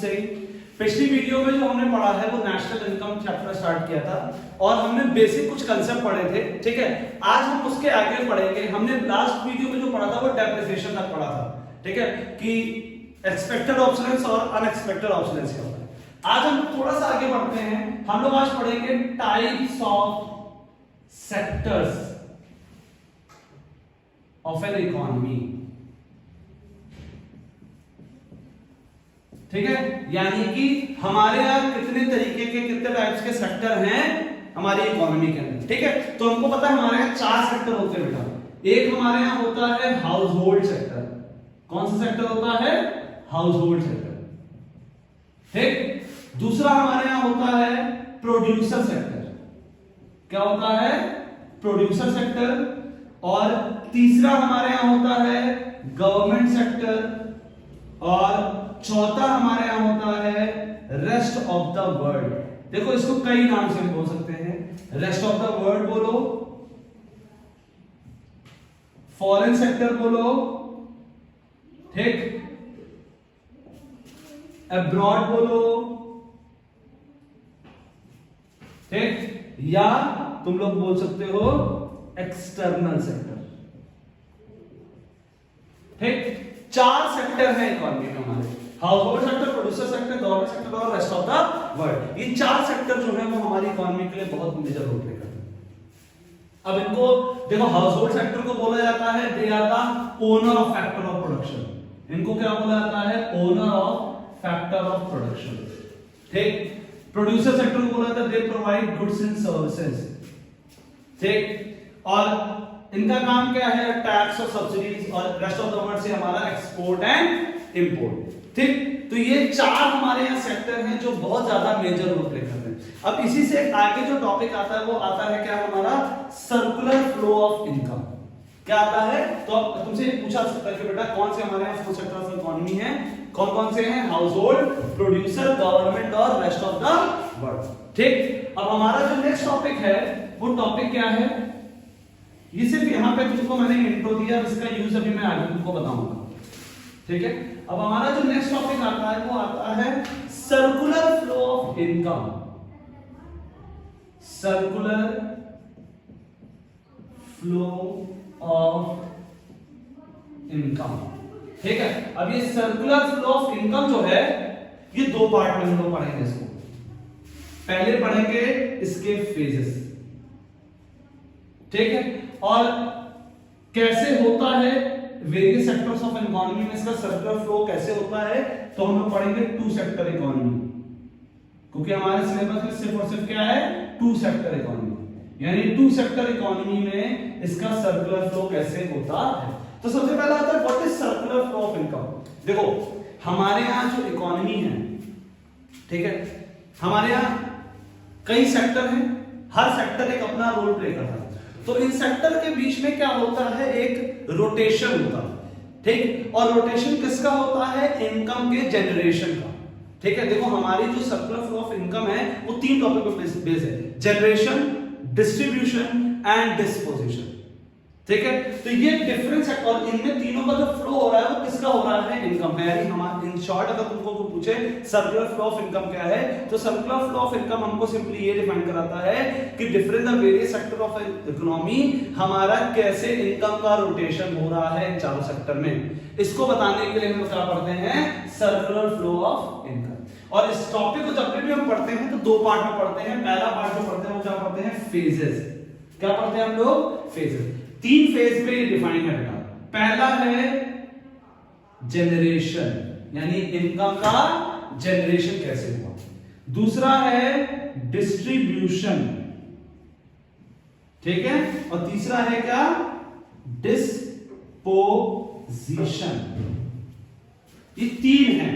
से ही। पिछली वीडियो में जो हमने पढ़ा है वो नेशनल इनकम चैप्टर स्टार्ट किया था और हमने बेसिक कुछ कंसेप्ट पढ़े थे, ठीक है। आज हम उसके आगे पढ़ेंगे। हमने लास्ट वीडियो में जो पढ़ा था वो डेप्रिसिएशन तक पढ़ा था, ठीक है, कि एक्सपेक्टेड ऑब्सोलेंस और अनएक्सपेक्टेड ऑब्सोलेंस क्या होता है। आज हम थोड़ा सा आगे बढ़ते हैं। हम लोग आज पढ़ेंगे types of sectors of an economy, ठीक है। यानी कि हमारे यहां कितने तरीके के, कितने टाइप्स के सेक्टर हैं हमारी इकोनॉमी के अंदर, ठीक है। तो हमको पता है हमारे यहाँ 4 सेक्टर होते हैं बेटा। एक हमारे यहाँ होता है हाउस होल्ड सेक्टर। कौन सा सेक्टर होता है? हाउस होल्ड सेक्टर, ठीक। दूसरा हमारे यहाँ होता है प्रोड्यूसर सेक्टर। क्या होता है? Producer sector. और तीसरा हमारे यहाँ होता है गवर्नमेंट सेक्टर। और चौथा हमारे यहां होता है रेस्ट ऑफ द वर्ल्ड। देखो इसको कई नाम से बोल सकते हैं। रेस्ट ऑफ द वर्ल्ड बोलो, फॉरेन सेक्टर बोलो, ठीक, अब्रॉड बोलो, ठीक, या तुम लोग बोल सकते हो एक्सटर्नल सेक्टर, ठीक। 4 सेक्टर है इकोनॉमी में हमारे। House hold sector, producer sector, government sector और रेस्ट ऑफ द वर्ल्ड। ये 4 सेक्टर जो है वो हमारी इकोनॉमी के लिए बहुत मेजर रोल प्ले करते हैं। अब इनको देखो, हाउस होल्ड सेक्टर को बोला जाता है they are the owner of factor of production. इनको क्या बोला जाता है? Owner of factor of production, ठीक। प्रोड्यूसर सेक्टर को बोला जाता है they provide goods and services, ठीक। और इनका काम क्या है? टैक्स और सब्सिडीज। और रेस्ट ऑफ द वर्ल्ड से हमारा एक्सपोर्ट एंड इंपोर्ट, ठीक। तो ये 4 हमारे यहाँ सेक्टर हैं जो बहुत ज्यादा मेजर रोल प्ले करते हैं। अब इसी से आगे जो टॉपिक आता है वो आता है क्या? हमारा सर्कुलर फ्लो ऑफ इनकम। क्या आता है? तो अब तुमसे ये पूछा सकता है कि बेटा कौन से हमारे यहाँ 4 सेक्टर ऑफ इकोनॉमी है, कौन कौन से हैं? हाउस होल्ड, प्रोड्यूसर, गवर्नमेंट और रेस्ट ऑफ द वर्ल्ड, ठीक। अब हमारा जो नेक्स्ट टॉपिक है वो टॉपिक क्या है? ये सिर्फ यहाँ पे तुमको मैंने इंट्रो दिया, इसका यूज अभी मैं आगे तुमको बताऊंगा, ठीक है। अब हमारा जो नेक्स्ट टॉपिक आता है वो आता है circular flow of income. Circular flow of income, ठीक है। अब ये सर्कुलर फ्लो ऑफ इनकम जो है ये 2 पार्ट में हम लोग पढ़ेंगे इसको। पहले पढ़ेंगे इसके फेजेस, ठीक है। और कैसे होता है वेरियस सेक्टर्स ऑफ इकोनॉमी में इसका सर्कुलर फ्लो कैसे होता है, तो हम लोग पढ़ेंगे 2 सेक्टर इकोनॉमी, क्योंकि हमारे सिलेबस में सिर्फ और सिर्फ क्या है? 2 सेक्टर इकोनॉमी। यानी 2 सेक्टर इकोनॉमी में इसका सर्कुलर फ्लो कैसे होता है। तो सबसे पहला आता है what is circular flow of income. देखो हमारे यहां जो इकोनॉमी है, ठीक है, हमारे यहां कई सेक्टर हैं, हर सेक्टर एक अपना रोल प्ले करता है। तो इन सेक्टर के बीच में क्या होता है? एक रोटेशन होता है, ठीक। और रोटेशन किसका होता है? इनकम के जनरेशन का, ठीक है। देखो हमारी जो सर्कुलर फ्लो ऑफ इनकम है वो 3 टॉपिक पर बेस है, जनरेशन, डिस्ट्रीब्यूशन एंड डिस्पोजिशन, ठीक है। तो ये डिफरेंस है और इनमें तीनों का जो फ्लो हो रहा है वो किसका हो रहा है? इनकम है। यानी हमारे इन शॉर्ट अगर तुमको कोई पूछे सर्कुलर फ्लो ऑफ इनकम क्या है, तो सर्कुलर फ्लो ऑफ इनकम हमको सिंपली ये डिफाइन कराता है कि different the various sector of economy हमारा कैसे इनकम का रोटेशन हो रहा है इन 4 सेक्टर में। इसको बताने के लिए हम क्या पढ़ते हैं? Circular flow of income. और इस टॉपिक को जब भी हम पढ़ते हैं तो 2 पार्ट में पढ़ते हैं। पहला पार्ट जो पढ़ते हैं वो क्या पढ़ते हैं? फेजेस। क्या पढ़ते हैं हम लोग? फेजेस। 3 फेज पे ये डिफाइन है बेटा। पहला है जनरेशन, यानी इनकम का जनरेशन कैसे हुआ। दूसरा है डिस्ट्रीब्यूशन, ठीक है। और तीसरा है क्या? डिस्पोजिशन। ये 3 हैं,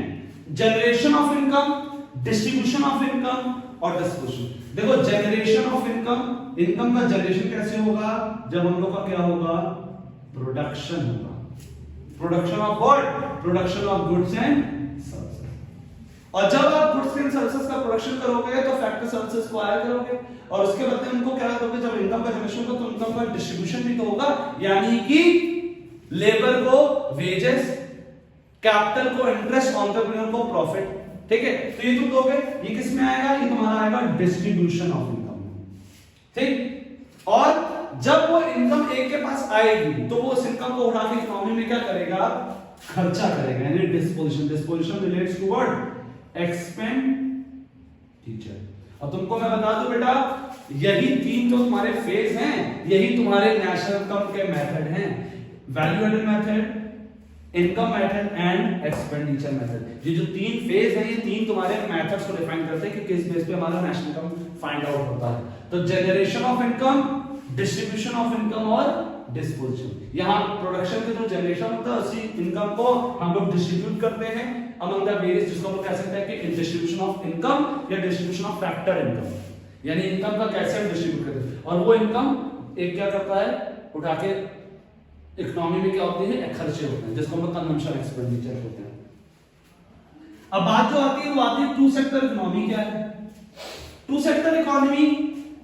generation of income, distribution of income और डिस्पोजिशन। देखो जनरेशन ऑफ इनकम, इनकम का जनरेशन कैसे होगा? जब हम लोग का क्या होगा? प्रोडक्शन होगा। Production of what? Production of goods and services. और जब आप गुड्स एंड सर्विसेज का प्रोडक्शन करोगे तो फैक्टर सर्विसेज को आया करोगे और उसके बदले उनको क्या करोगे? जब इनकम का जनरेशन होगा तो इनकम का डिस्ट्रीब्यूशन भी तो होगा, यानी कि लेबर को वेजेस, कैपिटल को इंटरेस्ट, एंटरप्रेन्योर को प्रॉफिट, ठीक है, तो ये तुम दोगे, ये किस में आएगा, ये तुम्हारा आएगा डिस्ट्रीब्यूशन ऑफ इनकम में, ठीक। और जब वो इनकम एक के पास आएगी तो वो उस इनकम को उठा के इकोनॉमी में क्या करेगा, खर्चा करेगा, यानी disposition. Disposition relates to what, expenditure. और तुमको मैं बता दूं बेटा, यही तीन जो तुम्हारे फेज हैं, यही तुम्हारे नेशनल इनकम के मेथड हैं, value added method, income method and expenditure method. ये जो तीन फेज है, ये तीन तुम्हारे मेथड्स को डिफाइन करते हैं कि किस बेस पे हमारा नेशनल इनकम फाइंड आउट होता है। तो generation of income, distribution of income और डिस्पोजिशन। यहाँ प्रोडक्शन के जो जनरेशन होता है उसी इनकम को हम लोग डिस्ट्रीब्यूट करते हैं अमंग द वेरियस, जिसको हम लोग कह सकते हैं कि डिस्ट्रीब्यूशन ऑफ इनकम या डिस्ट्रीब्यूशन ऑफ फैक्टर इनकम, यानी इनकम का कैसे हम डिस्ट्रीब्यूट करते हैं। और वो इनकम एक क्या करता है, उठा के इकोनॉमी में क्या होती है, खर्चे होते हैं, जिसको हम लोग कंजम्पशन एक्सपेंडिचर होते हैं। अब बात जो आती है वो आती है टू सेक्टर इकोनॉमी क्या है। टू सेक्टर इकोनॉमी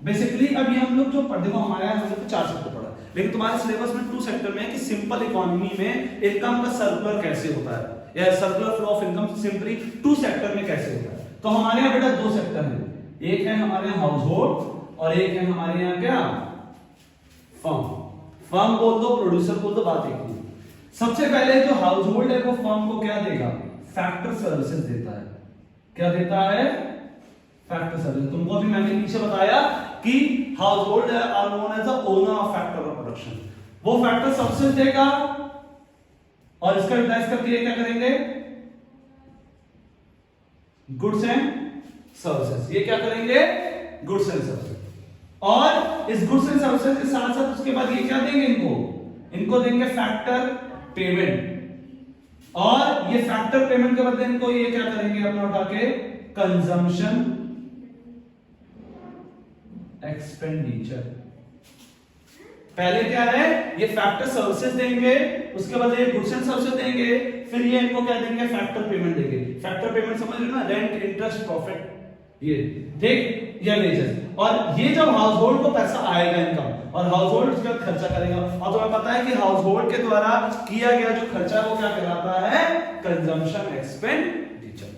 बेसिकली अब ये हम लोग जो पढ़, देखो हमारे यहाँ हम लोग चार सेक्टर पढ़ा, लेकिन तुम्हारे सिलेबस में टू सेक्टर में है कि सिंपल इकोनॉमी में इनकम का सर्कुलर कैसे होता है, या circular flow of income simply two sector में कैसे होता है। तो हमारे यहाँ बेटा दो सेक्टर है, एक है हमारे यहाँ हाउस होल्ड और एक है हमारे यहाँ क्या, फर्म। फर्म बोल दो, प्रोड्यूसर बोल दो, बात एक ही। सबसे पहले जो हाउस होल्ड है वो फर्म को क्या देगा, फैक्टर सर्विसेज देता है। क्या देता है, फैक्टर सर्विस। तुमको अभी मैंने पीछे बताया कि household are known as the owner of factor of production. वो फैक्टर सर्विसेज देगा और इसका यूटिलाइज करके ये क्या करेंगे, गुड्स एंड सर्विसेज। ये क्या करेंगे, गुड्स एंड सर्विसेज। और इस गुड्स एंड सर्विसेज के साथ साथ उसके बाद ये क्या देंगे, इनको देंगे फैक्टर पेमेंट। और ये फैक्टर पेमेंट के बदले इनको ये क्या करेंगे, अपना उठा के कंजम्पशन एक्सपेंडिचर। पहले क्या है, ये फैक्टर सर्विसेज देंगे, उसके बाद ये गुड्स एंड सर्विसेज देंगे, फिर ये इनको क्या देंगे, फैक्टर पेमेंट देंगे। फैक्टर पेमेंट समझ लो ना, रेंट, इंटरेस्ट, प्रॉफिट, ये ठीक, या वेजेस। और ये जब हाउस होल्ड को पैसा आएगा इनकम, और हाउस होल्ड उसका खर्चा करेगा, और तुम्हें पता है कि हाउस होल्ड के द्वारा किया गया जो खर्चा वो क्या कहलाता है, कंजम्पशन एक्सपेंडिचर।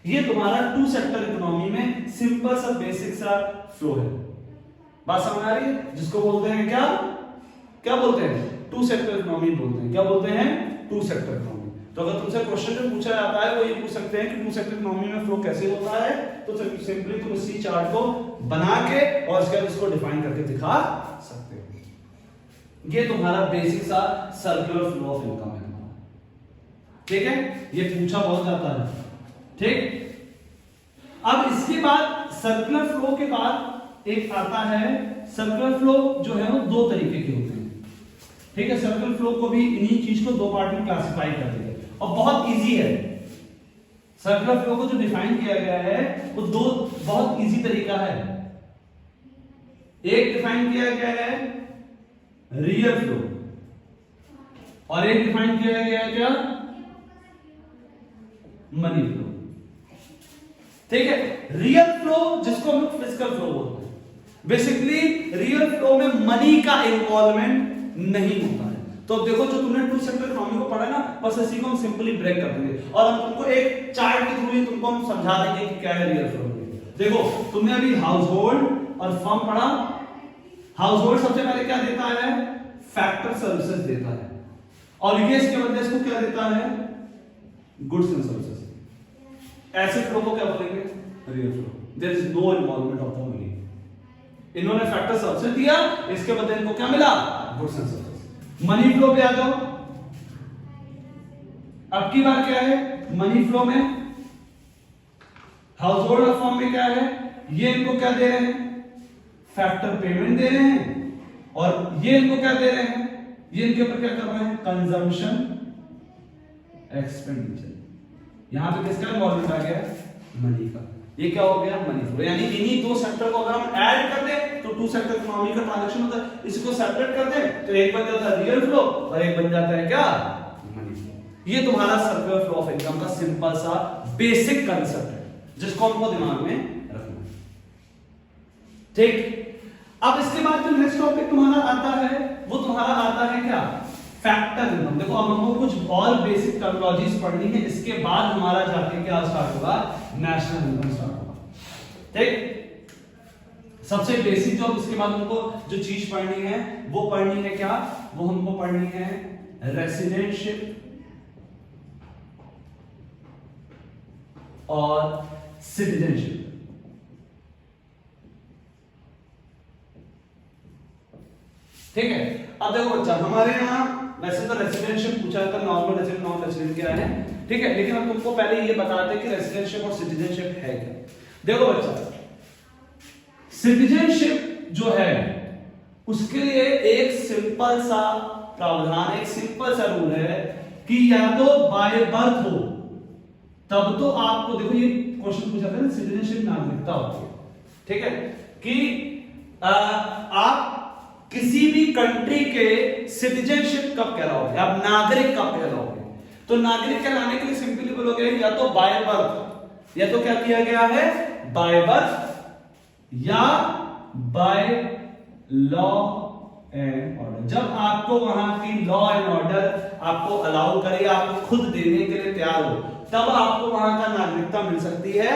ये तुम्हारा टू सेक्टर इकोनॉमी में सिंपल सा बेसिक सा फ्लो है। बात समझ आ रही है, जिसको बोलते हैं क्या, क्या बोलते हैं, टू सेक्टर इकोनॉमी बोलते हैं। क्या बोलते हैं, टू सेक्टर इकोनॉमी। तो अगर तुमसे क्वेश्चन में पूछा जाता है वो ये पूछ सकते हैं कि टू सेक्टर इकोनॉमी में फ्लो कैसे होता है, तो सिंपली तुम इसी चार्ट को बना के और इसके बाद इसको डिफाइन करके दिखा सकते हो। ये तुम्हारा बेसिक सा सर्कुलर फ्लो ऑफ इनकम है, ठीक है, ये पूछा बहुत जाता है, ठीक। अब इसके बाद सर्कुलर फ्लो के बाद एक आता है, सर्कुलर फ्लो जो है वो दो तरीके के होते हैं, ठीक है। सर्कुलर फ्लो को भी इन्हीं चीज को दो पार्ट में क्लासिफाई कर दिया और बहुत इजी है। सर्कुलर फ्लो को जो डिफाइन किया गया है वो दो बहुत इजी तरीका है। एक डिफाइन किया गया है रियल फ्लो और एक डिफाइन किया गया है क्या, मनी फ्लो, ठीक है। रियल फ्लो जिसको हम लोग फिजिकल फ्लो बोलते हैं, बेसिकली रियल फ्लो में मनी का इन्वॉल्वमेंट नहीं होता है। तो देखो जो तुमने टू सेक्टर इकोनॉमी को पढ़ा ना, बस इसी को हम सिंपली ब्रेक कर देंगे और हम तुमको एक चार्ट के थ्रू ही तुमको हम समझा देंगे कि क्या है रियल फ्लो। देखो तुमने अभी हाउस होल्ड और फर्म पढ़ा। हाउस होल्ड सबसे पहले क्या देता है, फैक्टर सर्विसेज देता है, और ये इसके बदले इसको क्या देता है, गुड्स एंड सर्विसेज। ऐसे फ्लो को क्या बोलेंगे, real flow. There is no involvement of the money. इन्होंने फैक्टर सर्विसेज दिया, इसके बदले इनको क्या मिला, goods and services. Money flow पे आ जाओ। अब की बार क्या है, मनी फ्लो में हाउस होल्ड और फर्म में क्या है, ये इनको क्या दे रहे हैं, फैक्टर पेमेंट दे रहे हैं, और ये इनको क्या दे रहे हैं, ये इनके ऊपर क्या कर रहे हैं, कंजम्पशन एक्सपेंडिचर। यहां पे किसका इन्वॉल्वमेंट आ गया, मनी का। ये क्या हो गया, मनी फ्लो। यानी इन्हीं दो सेक्टर को अगर हम ऐड कर दें तो टू सेक्टर इकोनॉमी का ट्रांजैक्शन होता है। इसको सेपरेट कर दें तो एक बन जाता है रियल फ्लो और एक बन जाता है क्या, मनी फ्लो। ये तुम्हारा सर्कुलर फ्लो ऑफ इनकम का सिंपल सा बेसिक कांसेप्ट है, जिसको हमको दिमाग में रखना है, ठीक। अब इसके बाद जो नेक्स्ट टॉपिक तुम्हारा आता है वो तुम्हारा आता है क्या, फैक्टर इनकम। देखो देखो अब हमको कुछ और बेसिक टर्मिनोलॉजीज पढ़नी है, इसके बाद हमारा जाके क्या स्टार्ट होगा, नेशनल एंथम स्टार्ट होगा। ठीक, सबसे बेसिक जो इसके बाद हमको जो चीज पढ़नी है वो पढ़नी है क्या, वो हमको पढ़नी है रेसिडेंटशिप और सिटीजनशिप। ठीक है, अब देखो बच्चा, हमारे यहाँ वैसे तो रेसिडेंटशिप पूछा था, नॉर्मल रेसिडेंट नॉन रेसिडेंट क्या है, ठीक है, लेकिन हम तुमको पहले ये बताते हैं कि रेसिडेंटशिप और सिटीजनशिप है क्या। देखो बच्चा, सिटीजनशिप जो है उसके लिए एक सिंपल सा प्रावधान, एक सिंपल सा रूल है कि या तो बाय बर्थ हो, तब तो आपको, देखो ये क्वेश्चन पूछा था ना, सिटीजनशिप नागरिकता होती है, ठीक है, कि आप किसी भी कंट्री के सिटीजनशिप कब कहलाओगे, आप नागरिक कब कहलाओगे। तो नागरिक कहलाने के लिए सिंपली बोलोगे या तो बाय बर्थ, या तो क्या किया गया है, बाय बर्थ या बाय लॉ एंड ऑर्डर। जब आपको वहां की लॉ एंड ऑर्डर आपको अलाउ करे, आपको खुद देने के लिए तैयार हो, तब आपको वहां का नागरिकता मिल सकती है,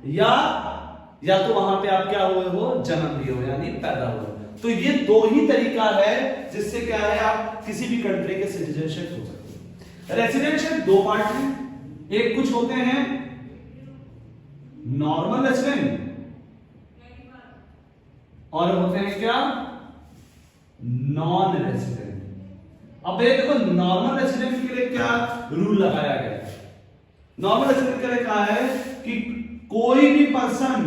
या तो वहां पे आप क्या हुए हो, जन्म लिए हो, यानी पैदा हुए। तो ये दो ही तरीका है जिससे क्या है, आप किसी भी कंट्री के सिटीजनशिप हो सकते हैं। रेसिडेंशिप दो पार्ट में, एक कुछ होते हैं नॉर्मल रेसिडेंट और होते हैं क्या, नॉन रेसिडेंट। अब ये देखो, नॉर्मल रेसिडेंट के लिए क्या रूल लगाया गया है। नॉर्मल रेसिडेंट के लिए कहा है कि कोई भी पर्सन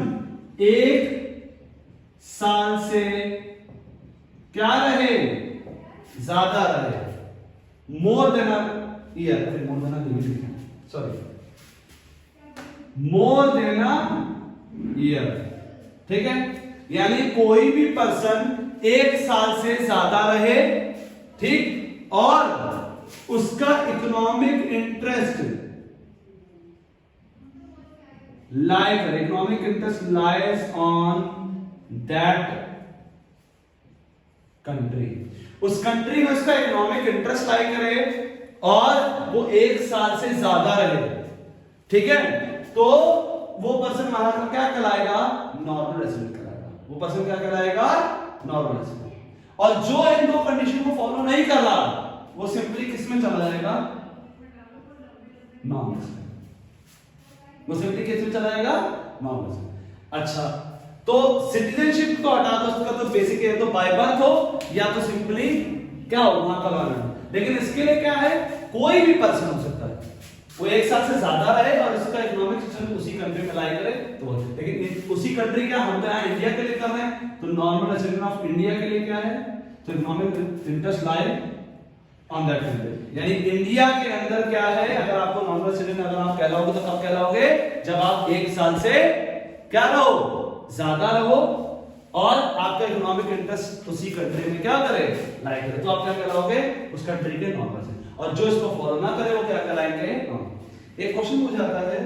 1 साल से क्या रहे, ज्यादा रहे, more than a year, more than a, sorry, more than a year, ठीक है, यानी कोई भी पर्सन 1 साल से ज्यादा रहे, ठीक, और उसका इकोनॉमिक इंटरेस्ट लाई करे, economic interest lies on that country, उस कंट्री में उसका इकोनॉमिक इंटरेस्ट लाई करे और वो 1 साल से ज्यादा रहे, ठीक है, तो वो पर्सन वहां का क्या कहलाएगा, नॉर्मल रेसिडेंट कहलाएगा। वो पर्सन क्या कहलाएगा, नॉर्मल रेसिडेंट। और जो इन दो कंडीशन को फॉलो नहीं कर रहा, वो सिंपली किस में चला जाएगा, नॉन रेसिडेंट। वो सिंपली किस में चला जाएगा, नॉन रेसिडेंट। अच्छा, तो सिटीजनशिप को हटा दो, उसका तो बेसिक है, तो बाय बर्थ हो या तो सिंपली क्या हो, वहां का लॉ। लेकिन इसके लिए क्या है, कोई भी पर्सन हो सकता है, वो 1 साल से ज्यादा रहे और उसका इकोनॉमिक सिस्टम उसी कंट्री में लाई करे तो। लेकिन उसी कंट्री का हम तो यहाँ इंडिया के लिए कर रहे हैं, तो नॉर्मल रेसिडेंट ऑफ इंडिया के लिए क्या है, तो economic interest lie on that country, यानी इंडिया के अंदर क्या है, अगर आपको नॉर्मल रेसिडेंट अगर आप कहलाओगे तो कब कहलाओगे, जब आप 1 साल से क्या रहो, ज्यादा रहो और आपका इकोनॉमिक इंटरेस्ट उसी कंट्री में क्या करे, लाई करे, तो आप क्या कहलाओगे, उस कंट्री के नॉर्मल से। और जो इसको फॉलो ना करे वो क्या कहलाएंगे, एक क्वेश्चन पूछा जाता है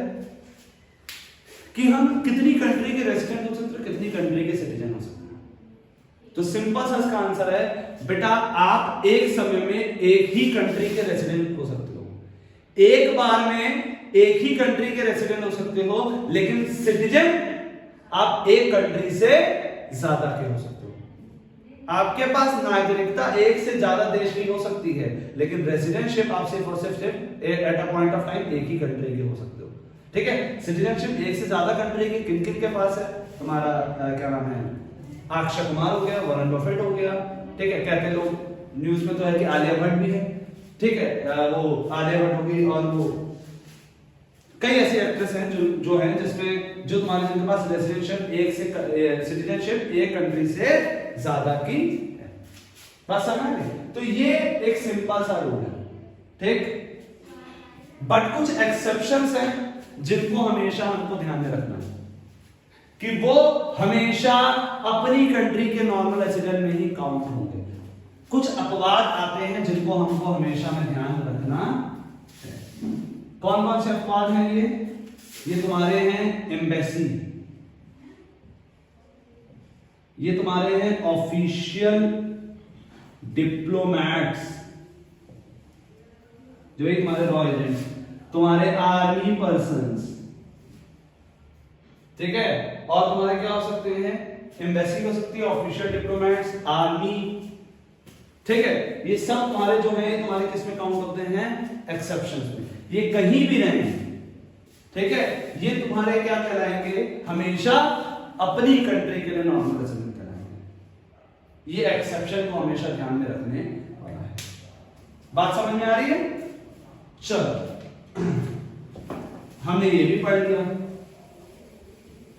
कि हम कितनी कंट्री के रेसिडेंट हो सकते हैं, कितनी कंट्री के सिटीजन हो सकते हैं। तो सिंपल सा इसका आंसर है, बेटा आप एक समय में एक ही कंट्री के रेसिडेंट हो सकते हो, एक बार में एक ही कंट्री के रेसिडेंट हो सकते हो, लेकिन सिटीजन आप एक कंट्री से ज्यादा के हो सकते हो। आपके पास नागरिकता एक से ज्यादा देश की हो सकती है, लेकिन रेसिडेंटशिप आप सिर्फ और सिर्फ at a point of time एक ही कंट्री के हो सकते हो, ठीक है। सिटीजनशिप एक से ज्यादा कंट्री के किन किन के पास है, तुम्हारा क्या नाम है, अक्षय कुमार हो गया, वॉरेन बफेट हो गया, ठीक है, कहते लोग न्यूज में तो है कि आलिया भट्ट भी है, ठीक है, वो आलिया भट्ट होगी, और वो कई ऐसे एक्ट्रेस हैं जो हैं जिसमें जो तुम्हारे जिनके पास रेसिडेंशिप एक से सिटीजनशिप एक कंट्री से ज्यादा की है। बात समझ में? तो ये एक सिंपल सा रूल है, ठीक। बट कुछ एक्सेप्शंस हैं जिनको हमेशा हमको ध्यान में रखना है कि वो हमेशा अपनी कंट्री के नॉर्मल रेसिडेंट में ही काउंट होंगे। कुछ अपवाद आते हैं जिनको हमको हमेशा में ध्यान रखना है। कौन कौन से अपवाद हैं ये तुम्हारे हैं एम्बेसी, ये तुम्हारे हैं ऑफिशियल डिप्लोमैट्स, जो एक हमारे रॉ एजेंट्स, तुम्हारे आर्मी पर्सन्स, ठीक है, और तुम्हारे क्या हो सकते हैं, एम्बेसी हो सकती है, ऑफिशियल डिप्लोमेट्स, आर्मी, ठीक है, ये सब तुम्हारे जो है तुम्हारे किस में काउंट होते हैं, एक्सेप्शंस में, ये कहीं भी रहें, ठीक है, ये तुम्हारे क्या कहलाएंगे, हमेशा अपनी कंट्री के लिए नॉर्मल रेजिडेंट कहलाएंगे। ये एक्सेप्शन को हमेशा ध्यान में रखने वाला है। बात समझ में आ रही है? चलो हमने ये भी पढ़ लिया,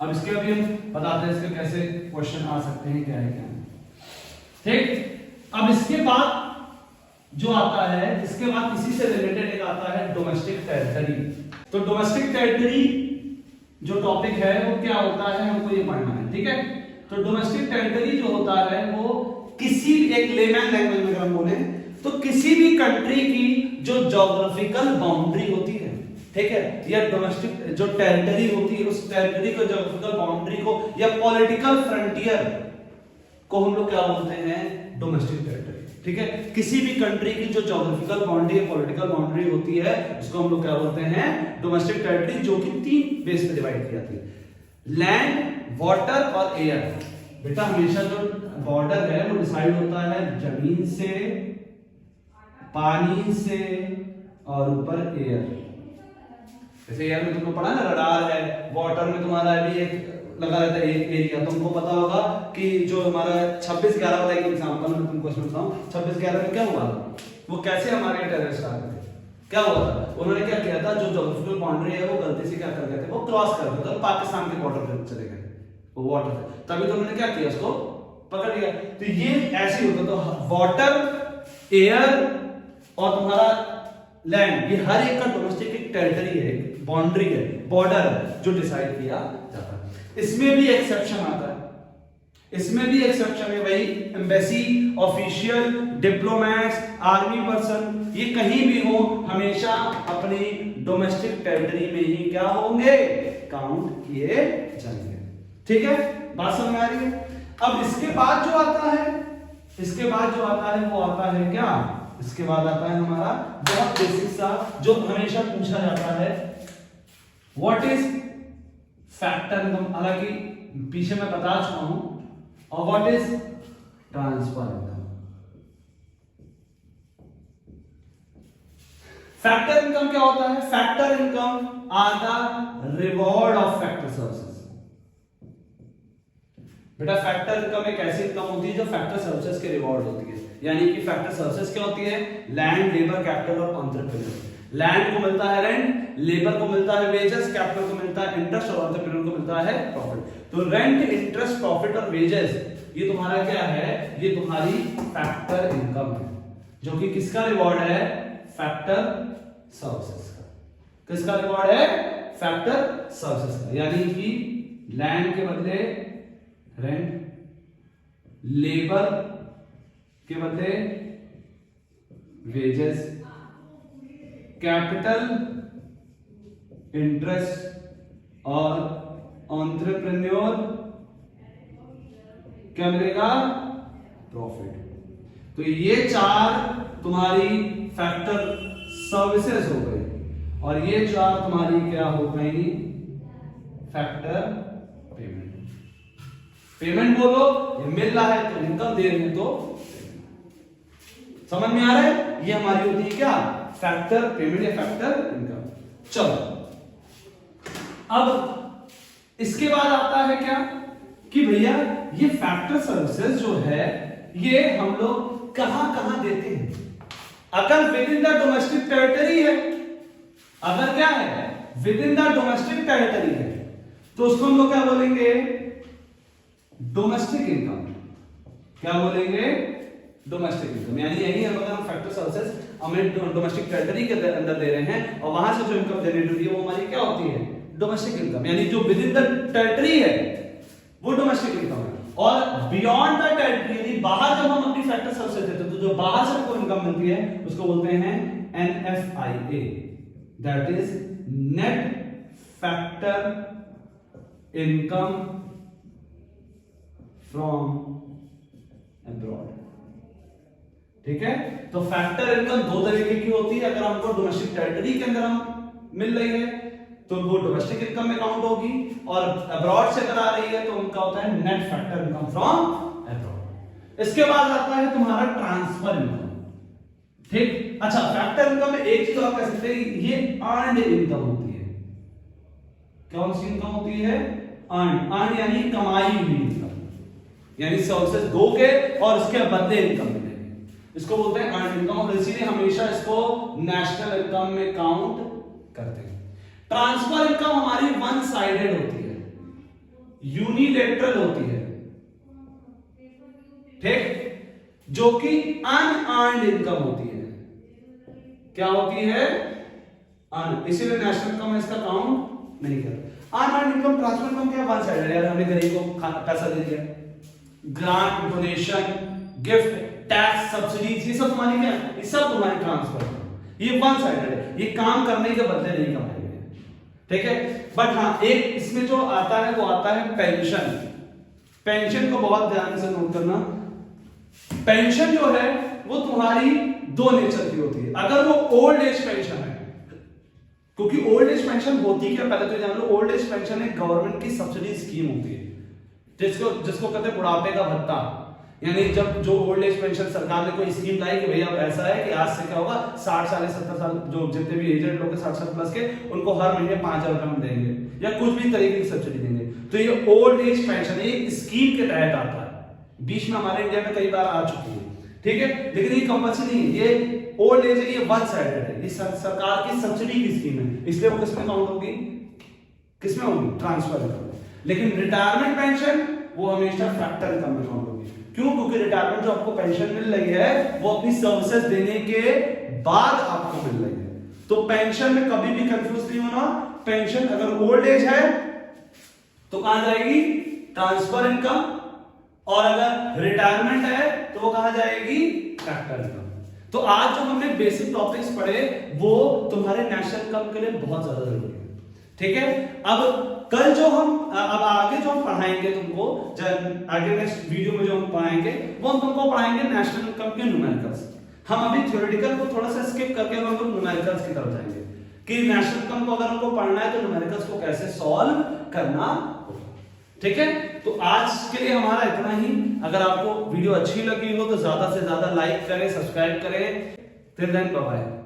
अब इसके अभी हम बताते हैं इसके कैसे क्वेश्चन आ सकते हैं, क्या है क्या नहीं, ठीक। अब इसके बाद जो आता है, इसके बाद इसी से रिलेटेड एक आता है डोमेस्टिक टेरिटरी। तो डोमेस्टिक टेरिटरी जो टॉपिक है वो क्या होता है, हमको ये पढ़ना है, ठीक है। तो डोमेस्टिक टेरिटरी जो होता है वो किसी एक लेमैन लैंग्वेज में अगर हम बोले तो किसी भी कंट्री की जो ज्योग्राफिकल बाउंड्री होती है, ठीक है, या डोमेस्टिक जो टेरिटरी होती है, उस टेरिटरी को, ज्योग्राफिकल बाउंड्री को या पॉलिटिकल फ्रंटियर को हम लोग क्या बोलते हैं, डोमेस्टिक टेरिटरी, ठीक है। किसी भी कंट्री की जो ज्योग्राफिकल बाउंड्री या पॉलिटिकल बाउंड्री होती है उसको हम लोग क्या बोलते हैं, डोमेस्टिक टेरिटरी, जो कि 3 बेस पे डिवाइड की जाती है, लैंड, वाटर और एयर। बेटा हमेशा जो बॉर्डर है वो डिसाइड होता है जमीन से, पानी से और ऊपर एयर। जैसे एयर में तुमने पढ़ा ना रडार है, वाटर में तुम्हारा अभी एक लगा रहता है एक एरिया। तुमको पता होगा कि जो हमारा 26/11 वाला एक एग्जांपल मैं तुमको इसमें बताऊं, 26/11 में क्या हुआ, वो कैसे हमारे टेररिस्ट आ गए थे, क्या हुआ था, उन्होंने क्या किया था, जो ज्योग्राफिकल बाउंड्री है वो गलती से क्या कर गए थे, वो क्रॉस कर गए थे, पाकिस्तान के बॉर्डर पे चले गए, वो वाटर थे, तभी तो उन्होंने क्या किया, उसको पकड़ लिया। तो ये ऐसे ही होता, तो वाटर, एयर और तुम्हारा लैंड, ये हर एक का डोमेस्टिक एक टेरिटरी है, बाउंड्री है, बॉर्डर है जो डिसाइड किया जाता है। इसमें भी एक्सेप्शन आता है, इसमें भी एक्सेप्शन है भाई, embassy, official, diplomats, army person, ये कहीं भी हो हमेशा अपनी डोमेस्टिक टेरिटरी में ही क्या होंगे, काउंट किए जाएंगे, ठीक है। बात समझ में आ रही है? अब इसके बाद जो आता है, इसके बाद जो आता है वो आता है क्या, इसके बाद आता है हमारा बहुत बेसिक सा जो हमेशा पूछा जाता है, व्हाट इज फैक्टर इनकम, हालांकि पीछे मैं बता चुका हूं, और what is transfer income. Factor income क्या होता है, factor income are the reward of factor services. बेटा फैक्टर इनकम एक ऐसी इनकम होती है जो फैक्टर सर्विसेज के रिवॉर्ड होती है, यानी कि फैक्टर सर्विसेज क्या होती है, लैंड, लेबर, कैपिटल और एंटरप्रेन्योर। लैंड को मिलता है रेंट, लेबर को मिलता है वेजेस, कैपिटल को मिलता है इंटरेस्ट और एंटरप्रेन्योर को मिलता है प्रॉफिट। तो रेंट, इंटरेस्ट, प्रॉफिट और वेजेस ये तुम्हारा क्या है, ये तुम्हारी फैक्टर इनकम है, जो कि किसका रिवॉर्ड है, फैक्टर सर्विसेज का। किसका रिवॉर्ड है, फैक्टर सर्विसेज का, यानी कि लैंड के बदले रेंट, लेबर के बदले वेजेस, कैपिटल, इंटरेस्ट और एंटरप्रेन्योर क्या मिलेगा, प्रॉफिट। तो ये 4 तुम्हारी फैक्टर सर्विसेज हो गई, और ये 4 तुम्हारी क्या हो गई, फैक्टर पेमेंट। पेमेंट बोलो, ये मिल रहा है तो इनकम, दे रहे हैं तो समझ में आ रहा है, ये हमारी होती है क्या, फैक्टर पेमेंट या फैक्टर इनकम। चलो अब इसके बाद आता है क्या कि भैया ये फैक्टर सर्विसेज जो है ये हम लोग कहां कहां देते हैं, अगर with in the domestic territory है, अगर क्या है with in the domestic territory है तो उसको हम लोग क्या बोलेंगे, डोमेस्टिक इनकम। क्या बोलेंगे, डोमेस्टिक इनकम, यानी यही हम अगर हम फैक्टर सर्विसेज हमें डोमेस्टिक टेरिटरी के अंदर दे रहे हैं और वहां से जो इनकम जनरेट होती है वो हमारी क्या होती है, डोमेस्टिक इनकम, यानी जो विद इन द टेरिटरी है वो डोमेस्टिक इनकम है। और बियॉन्ड द टेरिटरी, यदि बाहर जब हम अपनी फैक्टर सर्विसेज देते हैं तो जो बाहर से हमको इनकम मिलती है उसको बोलते हैं NFIA, that is net factor income from abroad. ठीक है। तो फैक्टर इनकम दो तरीके की होती है। अगर हमको डोमेस्टिक टेरिटरी के अंदर हम मिल रही है तो वो डोमेस्टिक इनकम में काउंट होगी, और अब्रॉड से अगर आ रही है तो उनका होता है net factor income from abroad. इसके बाद आता है तुम्हारा ट्रांसफर इनकम, ठीक। अच्छा, फैक्टर इनकम में एक चीज और कह सकते हैं, ये अर्नड इनकम होती है। कौन सी इनकम होती है? अर्न यानी कमाई हुई इनकम, यानी सर्विसेज दो के और उसके बदले इनकम मिलेगी, इसको बोलते हैं अर्न इनकम, और इसीलिए हमेशा इसको नेशनल इनकम में काउंट करते हैं। ट्रांसफर इनकम हमारी वन साइडेड होती है, यूनिलेटरल होती है, ठीक, जो कि अनअर्न्ड इनकम होती है। क्या होती है? अन, इसीलिए नेशनल इनकम में इसका काउंट नहीं करते। अनअर्न्ड इनकम, ट्रांसफर इनकम क्या? वन साइडेड, यार हमने गरीब को पैसा दे दिया, grant, donation, gift, tax, subsidies, ये सब तुम्हारी क्या? ये सब तुम्हारी ट्रांसफर, ये वन साइडेड है, ये काम करने के बदले नहीं कमाएंगे, ठीक है। बट हाँ, एक इसमें जो आता है वो आता है पेंशन। पेंशन को बहुत ध्यान से नोट करना। पेंशन जो है वो तुम्हारी दो नेचर की होती है। अगर वो ओल्ड एज पेंशन है, क्योंकि ओल्ड एज पेंशन होती क्या, पहले तो जान लो, ओल्ड एज पेंशन एक गवर्नमेंट की सब्सिडी स्कीम होती है, जिसको कहते हैं बुढ़ापे का भत्ता। यानी जब जो ओल्ड एज पेंशन सरकार ने कोई स्कीम लाई कि भैया अब ऐसा है कि आज से क्या होगा, 60 साल 70 साल जो जितने भी एजेड लोग 60 साल प्लस के, उनको हर महीने 5,000 रुपए हम देंगे या कुछ भी तरीके की सब्सिडी देंगे। तो ये ओल्ड एज पेंशन एक स्कीम के तहत आता है, बीच में हमारे इंडिया में कई बार आ चुकी है, ठीक है। लेकिन ये कंपल्सरी नहीं है, ये ओल्ड एज है, ये वन साइडेड है, ये सरकार की सब्सिडी की स्कीम है, इसलिए वो किसमें काउंट होगी? किसमें होगी? Transfer income. लेकिन रिटायरमेंट पेंशन वो हमेशा फैक्टर इनकम में काउंट होगी। क्यों? क्योंकि रिटायरमेंट जो आपको पेंशन मिल रही है वो अपनी सर्विसेज देने के बाद आपको मिल रही है। तो पेंशन में कभी भी कंफ्यूज नहीं होना। पेंशन अगर ओल्ड एज है तो कहां जाएगी? ट्रांसफर इनकम, और अगर रिटायरमेंट है तो वो कहां जाएगी? Factor income. तो आज जो हमने बेसिक टॉपिक्स पढ़े वो तुम्हारे नेशनल इनकम के लिए बहुत ज्यादा जरूरी है, ठीक है। अब कल जो हम अब आगे जो हम पढ़ाएंगे तुमको, आगे नेक्स्ट वीडियो में जो हम पढ़ाएंगे वो हम तुमको पढ़ाएंगे नेशनल इनकम के न्यूमेरिकल्स। हम अभी थ्योरेटिकल को थोड़ा सा स्किप करके हम लोग न्यूमेरिकल्स की तरफ जाएंगे कि नेशनल इनकम को अगर हमको पढ़ना है तो न्यूमेरिकल्स को कैसे सॉल्व करना होगा, ठीक है। तो आज के लिए हमारा इतना ही। अगर आपको वीडियो अच्छी लगी हो तो ज्यादा से ज्यादा लाइक करें, सब्सक्राइब करें। Till then bye bye.